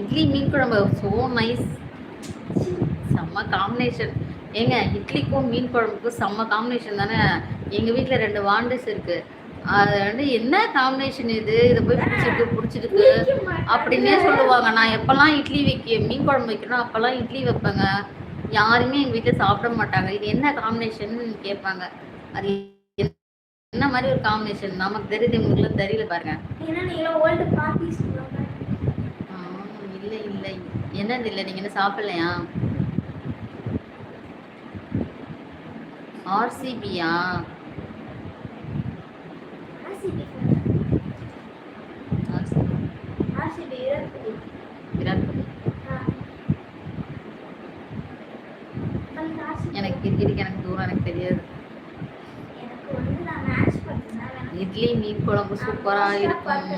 இட்லி மீன் குழம்பு so nice. செம்ம combination. ஏங்க இட்லிக்கும் மீன் குழம்புக்கும் செம்ம காம்பினேஷன் தானே. எங்கள் வீட்டில் 2 வாண்டஸ் இருக்குது. அது வந்து என்ன காம்பினேஷன் இது, இதை போய் பிடிச்சிருக்கு அப்படின்னே சொல்லுவாங்க. நான் எப்போல்லாம் இட்லி மீன் குழம்பு வைக்கணும் அப்போல்லாம் இட்லி வைப்பேங்க. யாருமே எங்கள் வீட்டில் சாப்பிட மாட்டாங்க. இது என்ன காம்பினேஷன் கேட்பாங்க. அது என்ன மாதிரி ஒரு காம்பினேஷன் நமக்கு தெரியுது, உங்களுக்கு தெரியல பாருங்க. இல்லை இல்லை என்னது இல்லை, நீங்கள் என்ன சாப்பிடலையா? ஆர்சிபியா? விராட் கோலி. எனக்கு கிரிக்கெட் எனக்கு தூரம் எனக்கு தெரியாது. இட்லி மீன் குழம்பு சூப்பராக இருக்கும்.